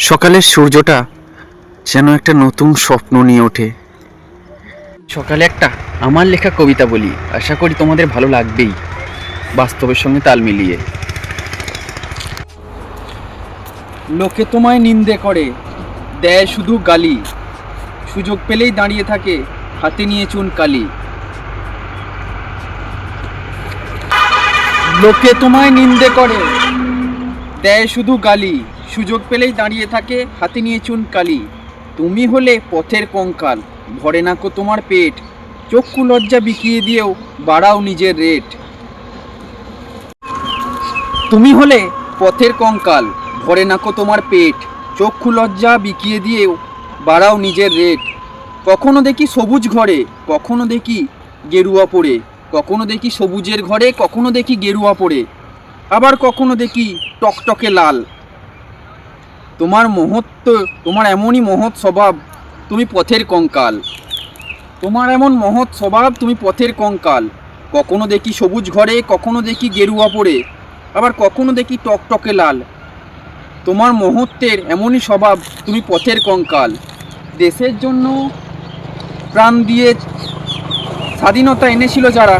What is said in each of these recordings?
সকালের সূর্যটা যেন একটা নতুন স্বপ্ন নিয়ে ওঠে। সকালে একটা আমার লেখা কবিতা বলি, আশা করি তোমাদের ভালো লাগবেই বাস্তবের সঙ্গে তাল মিলিয়ে। লোকে তোমায় নিন্দে করে, দেয় শুধু গালি, সুযোগ পেলেই দাঁড়িয়ে থাকে হাতে নিয়ে চুন কালি। লোকে তোমায় নিন্দে করে, দেয় শুধু গালি, সুযোগ পেলেই দাঁড়িয়ে থাকে হাতে নিয়ে চুন কালি। তুমি হলে পথের কঙ্কাল, ভরে নাকো তোমার পেট, চক্ষু লজ্জা বিকিয়ে দিয়েও বাড়াও নিজের রেট। তুমি হলে পথের কঙ্কাল, ভরে নাকো তোমার পেট, চক্ষু লজ্জা বিকিয়ে দিয়েও বাড়াও নিজের রেট। কখনো দেখি সবুজ ঘরে, কখনো দেখি গেরুয়া পড়ে, কখনো দেখি সবুজের ঘরে, কখনো দেখি গেরুয়া পড়ে, আবার কখনো দেখি টকটকে লাল। তোমার মহত্ব, তোমার এমনই মহৎ স্বভাব, তুমি পথের কঙ্কাল। তোমার এমন মহৎ স্বভাব, তুমি পথের কঙ্কাল। কখনো দেখি সবুজ ঘরে, কখনো দেখি গেরুয়া পড়ে, আবার কখনো দেখি টকটকে লাল। তোমার মহত্বের এমনই স্বভাব, তুমি পথের কঙ্কাল। দেশের জন্য প্রাণ দিয়ে স্বাধীনতা এনেছিল যারা,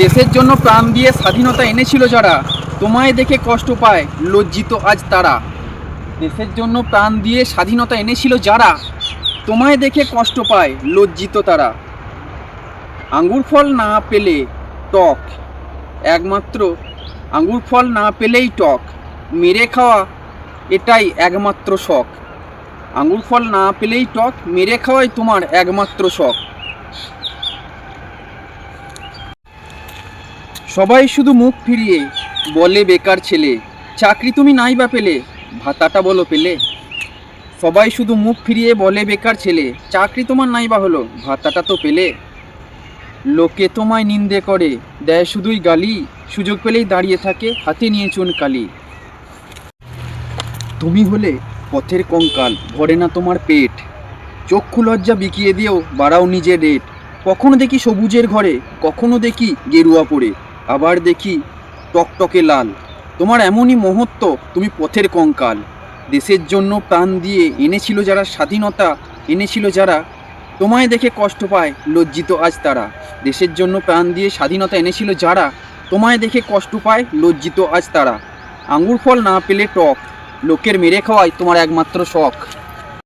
দেশের জন্য প্রাণ দিয়ে স্বাধীনতা এনেছিল যারা, তোমায় দেখে কষ্ট পায় লজ্জিত আজ তারা। দেশের জন্য প্রাণ দিয়ে স্বাধীনতা এনেছিল যারা, তোমায় দেখে কষ্ট পায় লজ্জিত তারা। আঙ্গুর ফল না পেলে টক, একমাত্র আঙ্গুর ফল না পেলেই টক, মেরে খাওয়া এটাই একমাত্র শখ। আঙ্গুর ফল না পেলেই টক, মেরে খাওয়াই তোমার একমাত্র শখ। সবাই শুধু মুখ ফিরিয়ে বলে বেকার ছেলে, চাকরি তুমি নাই বা পেলে, ভাতাটা বলো পেলে। সবাই শুধু মুখ ফিরিয়ে বলে বেকার ছেলে, চাকরি তোমার নাই বা হলো, ভাতাটা তো পেলে। লোকে তোমায় নিন্দে করে, দেয় শুধুই গালি, সুযোগ পেলেই দাঁড়িয়ে থাকে হাতে নিয়ে চুন কালি। তুমি হলে পথের কঙ্কাল, ভরে না তোমার পেট, চক্ষু লজ্জা বিকিয়ে দিয়েও বাড়াও নিজের রেট। কখনো দেখি সবুজের ঘরে, কখনো দেখি গেরুয়া পড়ে, আবার দেখি টকটকে লাল। তোমার এমনই মহত্ব, তুমি পথের কঙ্কাল। দেশের জন্য প্রাণ দিয়ে এনেছিল যারা স্বাধীনতা, এনেছিল যারা, তোমায় দেখে কষ্ট পায় লজ্জিত আজ তারা। দেশের জন্য প্রাণ দিয়ে স্বাধীনতা এনেছিল যারা, তোমায় দেখে কষ্ট পায় লজ্জিত আজ তারা। আঙ্গুর ফল না পেলে টক, লোকের মেরে খাওয়াই তোমার একমাত্র শখ।